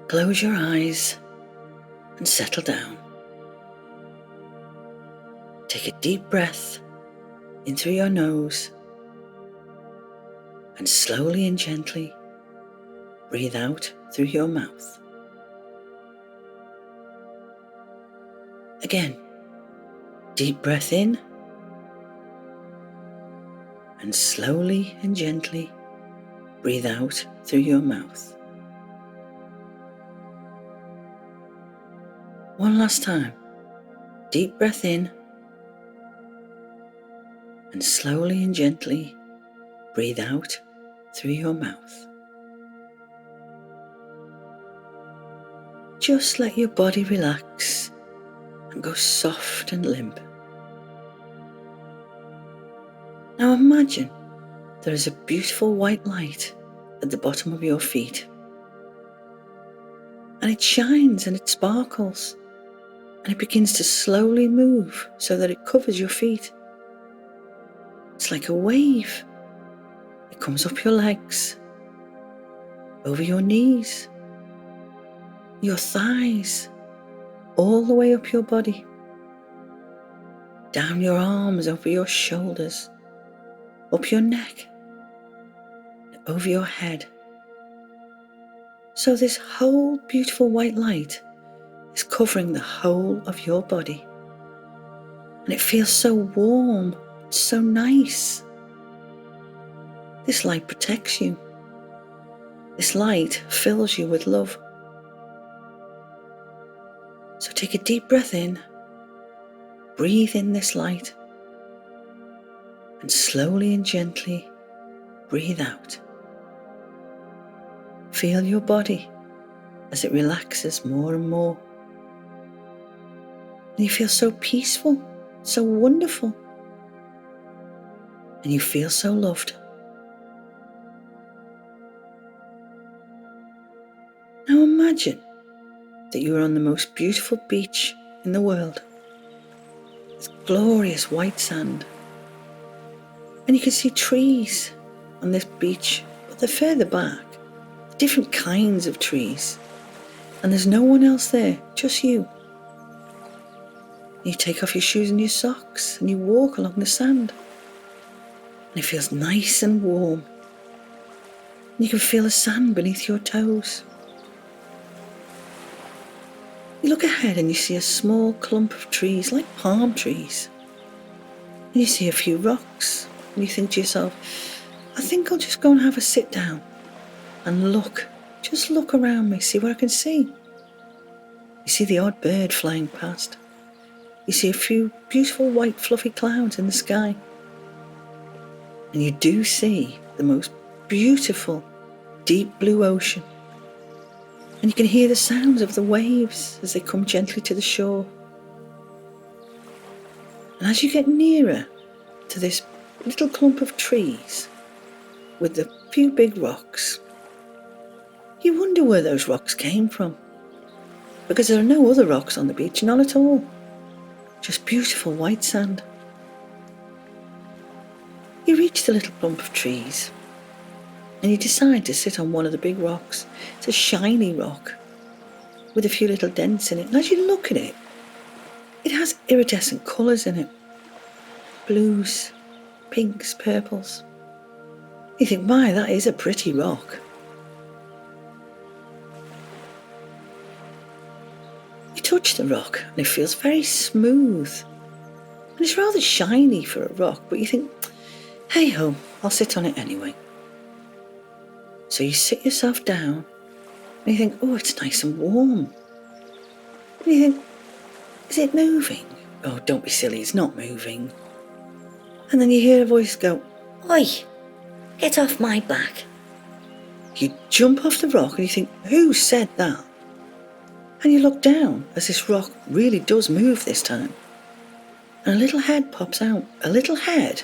Close your eyes and settle down. Take a deep breath in through your nose and slowly and gently breathe out through your mouth. Again, deep breath in and slowly and gently breathe out through your mouth. One last time, deep breath in and slowly and gently breathe out through your mouth. Just let your body relax and go soft and limp. Now imagine there is a beautiful white light at the bottom of your feet. And it shines and it sparkles and it begins to slowly move so that it covers your feet. It's like a wave. It comes up your legs, over your knees, your thighs, all the way up your body, down your arms, over your shoulders, up your neck, over your head. So this whole beautiful white light is covering the whole of your body. And it feels so warm, so nice. This light protects you. This light fills you with love. So take a deep breath in, breathe in this light, and slowly and gently breathe out. Feel your body as it relaxes more and more. And you feel so peaceful, so wonderful. And you feel so loved. Now imagine that you are on the most beautiful beach in the world. It's glorious white sand. And you can see trees on this beach, but they're further back. Different kinds of trees. And there's no one else there, just you. You take off your shoes and your socks and you walk along the sand. And it feels nice and warm. And you can feel the sand beneath your toes. You look ahead and you see a small clump of trees, like palm trees. And you see a few rocks. And you think to yourself, I think I'll just go and have a sit down and look. Just look around me, see what I can see. You see the odd bird flying past. You see a few beautiful white fluffy clouds in the sky. And you do see the most beautiful deep blue ocean. And you can hear the sounds of the waves as they come gently to the shore. And as you get nearer to this little clump of trees with the few big rocks, you wonder where those rocks came from. Because there are no other rocks on the beach, none at all. Just beautiful white sand. You reach the little clump of trees and you decide to sit on one of the big rocks. It's a shiny rock with a few little dents in it. And as you look at it, it has iridescent colours in it. Blues, pinks, purples. You think, my, that is a pretty rock. You touch the rock and it feels very smooth. And it's rather shiny for a rock, but you think, hey ho, I'll sit on it anyway. So you sit yourself down and you think, oh, it's nice and warm. And you think, is it moving? Oh, don't be silly, it's not moving. And then you hear a voice go, oi, get off my back. You jump off the rock and you think, who said that? And you look down as this rock really does move this time. And a little head pops out, a little head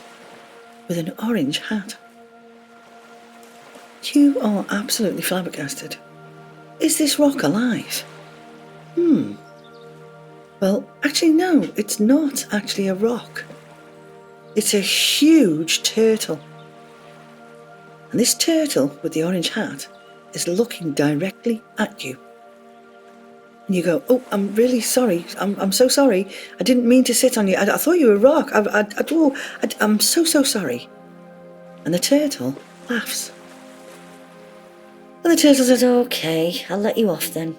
with an orange hat. You are absolutely flabbergasted. Is this rock alive? Well, actually no, it's not actually a rock. It's a huge turtle. And this turtle with the orange hat is looking directly at you. And you go, oh, I'm really sorry. I'm so sorry. I didn't mean to sit on you. I thought you were a rock. I'm so sorry. And the turtle laughs. And the turtle says, okay, I'll let you off then.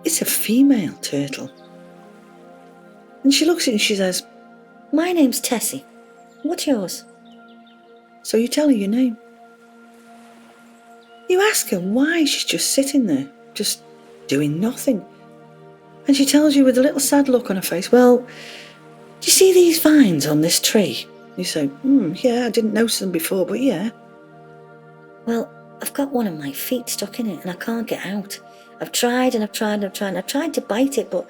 It's a female turtle. And she looks at you and she says, my name's Tessie. What's yours? So you tell her your name. You ask her why she's just sitting there, just doing nothing. And she tells you with a little sad look on her face, well, do you see these vines on this tree? You say, yeah, I didn't notice them before, but yeah. Well, I've got one of my feet stuck in it and I can't get out. I've tried and I've tried. I've tried to bite it, but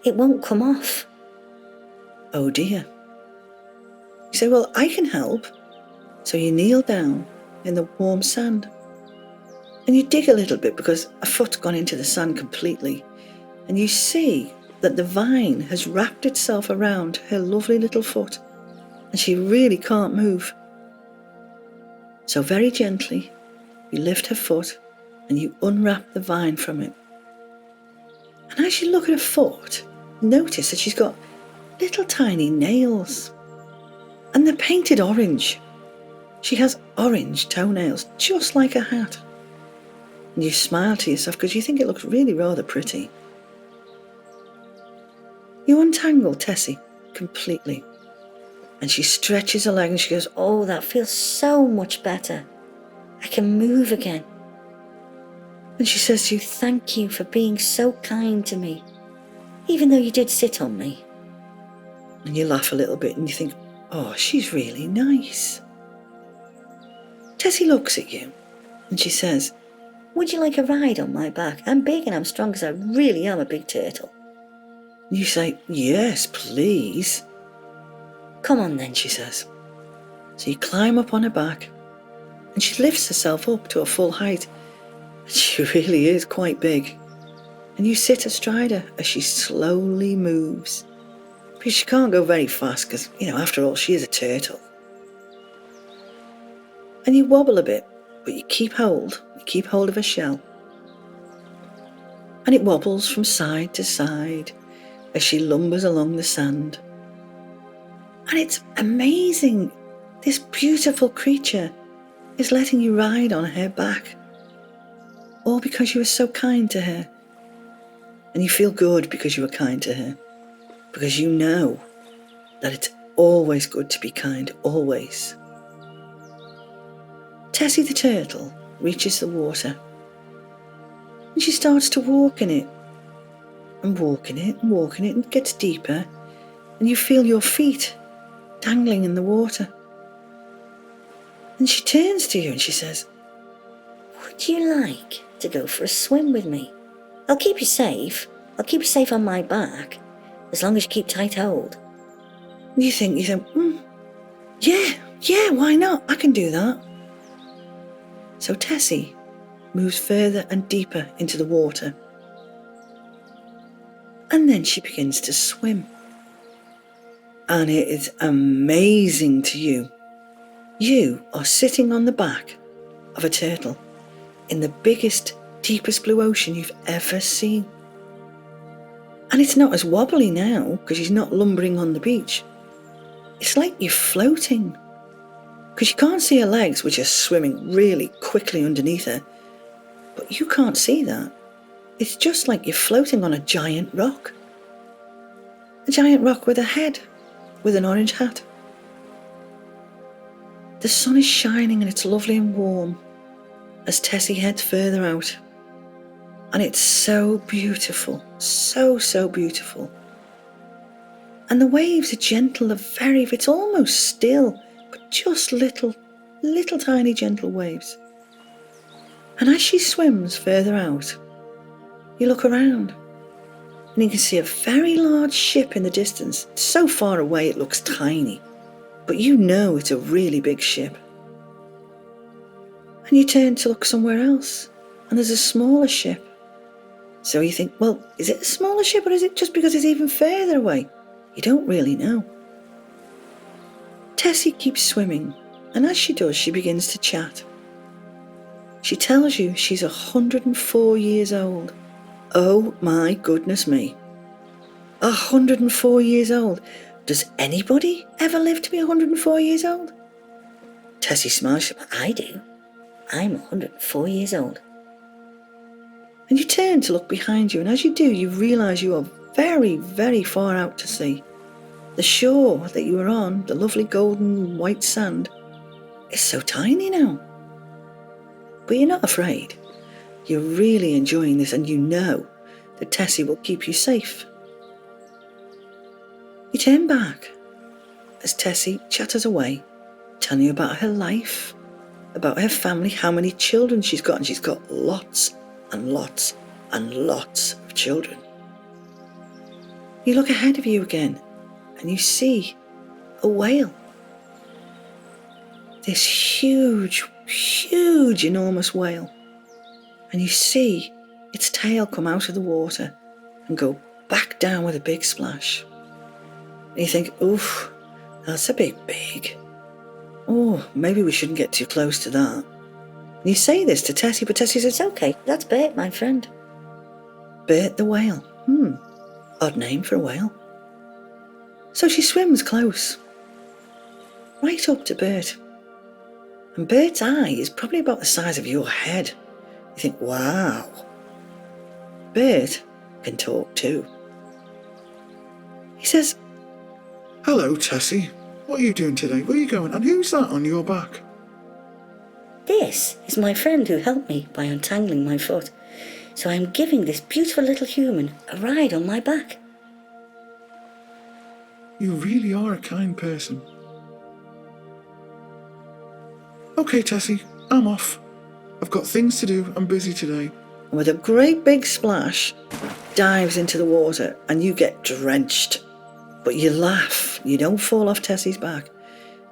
it won't come off. Oh dear. You say, well, I can help. So you kneel down in the warm sand. And you dig a little bit because a foot's gone into the sand completely. And you see that the vine has wrapped itself around her lovely little foot. And she really can't move. So very gently, you lift her foot and you unwrap the vine from it. And as you look at her foot, notice that she's got little tiny nails. And they're painted orange. She has orange toenails, just like a hat. And you smile to yourself because you think it looks really rather pretty. You untangle Tessie completely. And she stretches her leg and she goes, oh, that feels so much better. I can move again. And she says to you, thank you for being so kind to me, even though you did sit on me. And you laugh a little bit and you think, oh, she's really nice. Tessie looks at you and she says, would you like a ride on my back? I'm big and I'm strong because I really am a big turtle. And you say, yes, please. Come on then, she says. So you climb up on her back and she lifts herself up to a full height. She really is quite big. And you sit astride her as she slowly moves. Because she can't go very fast because, after all, she is a turtle. And you wobble a bit, but you keep hold of her shell. And it wobbles from side to side as she lumbers along the sand. And it's amazing. This beautiful creature is letting you ride on her back. All because you were so kind to her. And you feel good because you were kind to her. Because you know that it's always good to be kind, always. Tessie the turtle reaches the water. And she starts to walk in it. And walk in it, and walk in it, and it gets deeper. And you feel your feet dangling in the water. And she turns to you and she says, would you like to go for a swim with me? I'll keep you safe. I'll keep you safe on my back, as long as you keep tight hold. You think, yeah, why not? I can do that. So Tessie moves further and deeper into the water. And then she begins to swim. And it is amazing to you. You are sitting on the back of a turtle in the biggest, deepest blue ocean you've ever seen. And it's not as wobbly now because she's not lumbering on the beach. It's like you're floating because you can't see her legs, which are swimming really quickly underneath her. But you can't see that. It's just like you're floating on a giant rock. A giant rock with a head, with an orange hat. The sun is shining and it's lovely and warm as Tessie heads further out. And it's so beautiful, so beautiful. And the waves are gentle, it's almost still, but just little tiny gentle waves. And as she swims further out, you look around and you can see a very large ship in the distance. So far away it looks tiny, but you know it's a really big ship. And you turn to look somewhere else and there's a smaller ship. So you think, well, is it a smaller ship or is it just because it's even further away? You don't really know. Tessie keeps swimming, and as she does, she begins to chat. She tells you she's 104 years old, Oh my goodness me. 104 years old. Does anybody ever live to be 104 years old? Tessie smiles. I do. I'm 104 years old. And you turn to look behind you, and as you do, you realise you are very, very far out to sea. The shore that you were on, the lovely golden white sand, is so tiny now. But you're not afraid. You're really enjoying this, and you know that Tessie will keep you safe. You turn back as Tessie chatters away, telling you about her life, about her family, how many children she's got, and she's got lots and lots and lots of children. You look ahead of you again, and you see a whale. This huge, huge, enormous whale. And you see its tail come out of the water and go back down with a big splash. And you think, oof, that's a bit big. Oh, maybe we shouldn't get too close to that. And you say this to Tessie, but Tessie says, okay, that's Bert, my friend. Bert the whale. Odd name for a whale. So she swims close, right up to Bert. And Bert's eye is probably about the size of your head. You think, wow. Bert can talk too. He says, hello, Tessie. What are you doing today? Where are you going? And who's that on your back? This is my friend who helped me by untangling my foot. So I'm giving this beautiful little human a ride on my back. You really are a kind person. Okay, Tessie, I'm off. I've got things to do. I'm busy today. and with a great big splash, dives into the water, and you get drenched. But you laugh. You don't fall off Tessie's back.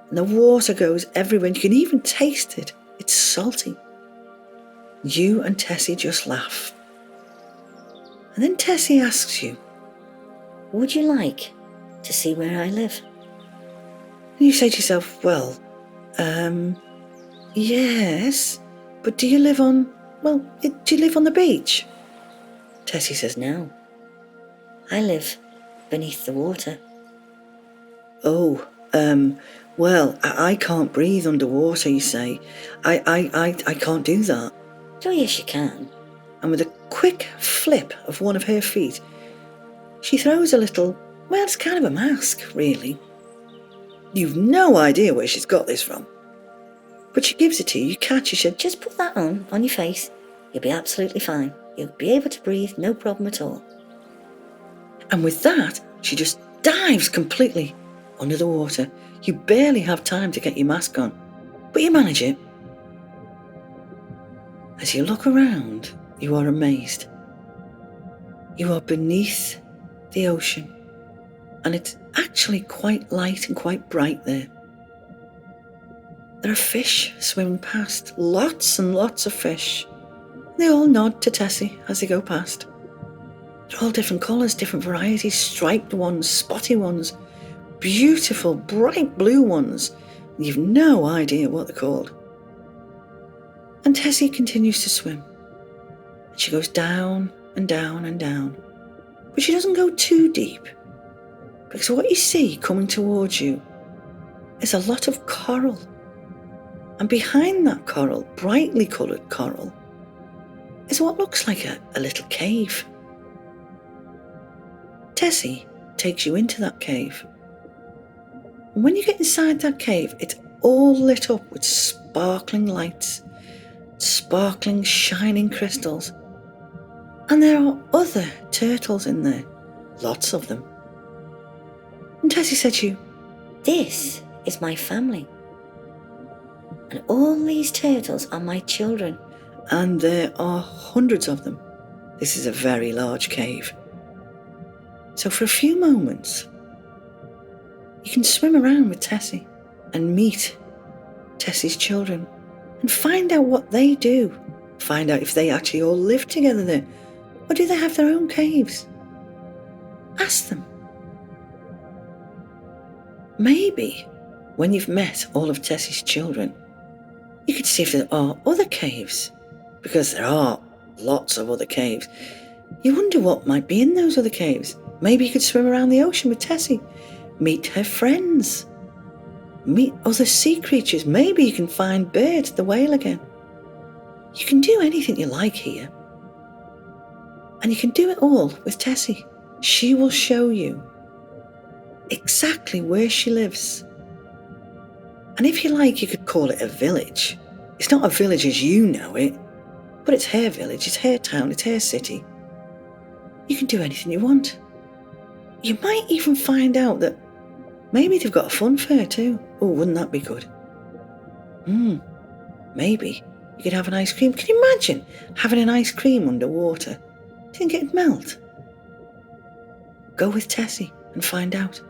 And the water goes everywhere. You can even taste it. It's salty. You and Tessie just laugh. And then Tessie asks you, Would you like to see where I live? and you say to yourself, well, yes, but do you live on the beach? Tessie says, no. I live beneath the water. Oh, well, I can't breathe underwater, you say. I can't do that. Oh, yes, you can. And with a quick flip of one of her feet, she throws a little, well, it's kind of a mask, really. You've no idea where she's got this from. But she gives it to you, you catch it, she said, Just put that on your face. You'll be absolutely fine. You'll be able to breathe, no problem at all. and with that, she just dives completely under the water. You barely have time to get your mask on, but you manage it. As you look around, you are amazed. You are beneath the ocean, and it's actually quite light and quite bright there. There are fish swimming past, lots and lots of fish. They all nod to Tessie as they go past. They're all different colours, different varieties, striped ones, spotty ones, beautiful, bright blue ones. You've no idea what they're called. And Tessie continues to swim. She goes down and down and down. But she doesn't go too deep, because what you see coming towards you is a lot of coral. And behind that coral, brightly coloured coral, is what looks like a little cave. Tessie takes you into that cave. And when you get inside that cave, it's all lit up with sparkling lights, sparkling, shining crystals. And there are other turtles in there, lots of them. And Tessie said to you, This is my family. And all these turtles are my children. and there are hundreds of them. This is a very large cave. So for a few moments, you can swim around with Tessie and meet Tessie's children and find out what they do. Find out if they actually all live together there, or do they have their own caves? Ask them. Maybe when you've met all of Tessie's children, you could see if there are other caves, because there are lots of other caves. You wonder what might be in those other caves. Maybe you could swim around the ocean with Tessie, meet her friends, meet other sea creatures. Maybe you can find Bert the whale again. You can do anything you like here. And you can do it all with Tessie. She will show you exactly where she lives. And if you like, you could call it a village. It's not a village as you know it, but it's her village, it's her town, it's her city. You can do anything you want. You might even find out that maybe they've got a fun fair too. Oh, wouldn't that be good? Maybe you could have an ice cream. Can you imagine having an ice cream underwater? Do you think it'd melt? Go with Tessie and find out.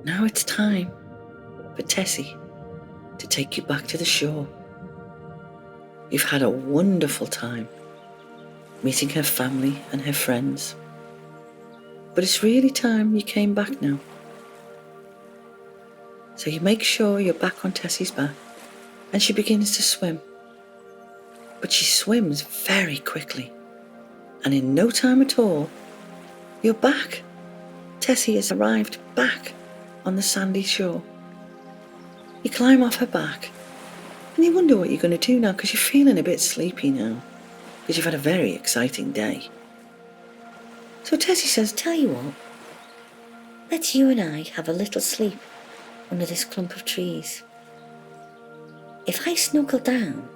Now it's time for Tessie to take you back to the shore. You've had a wonderful time meeting her family and her friends. But it's really time you came back now. So you make sure you're back on Tessie's back and she begins to swim. But she swims very quickly. And in no time at all, you're back. Tessie has arrived back on the sandy shore. You climb off her back and you wonder what you're going to do now because you're feeling a bit sleepy now because you've had a very exciting day. So Tessie says, Tell you what, let's you and I have a little sleep under this clump of trees. If I snuggle down,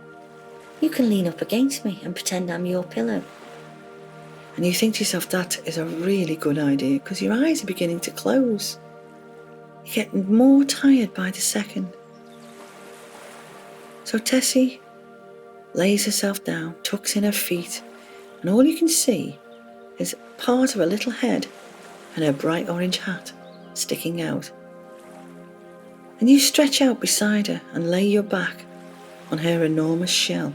you can lean up against me and pretend I'm your pillow. And you think to yourself, that is a really good idea because your eyes are beginning to close. You're getting more tired by the second. So Tessie lays herself down, tucks in her feet, and all you can see is part of her little head and her bright orange hat sticking out. And you stretch out beside her and lay your back on her enormous shell.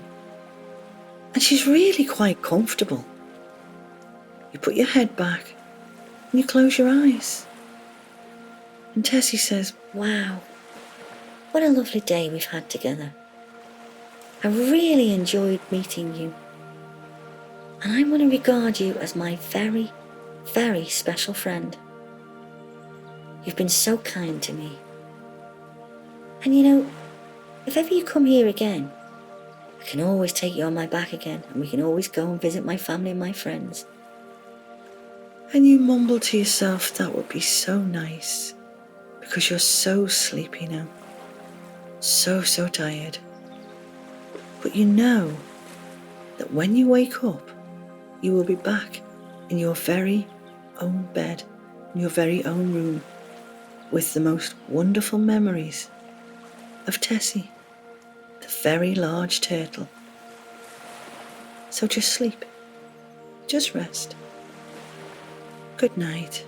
And she's really quite comfortable. You put your head back and you close your eyes. And Tessie says, Wow, what a lovely day we've had together. I really enjoyed meeting you. And I want to regard you as my very, very special friend. You've been so kind to me. And you know, if ever you come here again, I can always take you on my back again, and we can always go and visit my family and my friends. and you mumble to yourself, that would be so nice, because you're so sleepy now. So tired. But you know that when you wake up, you will be back in your very own bed, in your very own room, with the most wonderful memories of Tessie, the very large turtle. So just sleep. Just rest. Good night.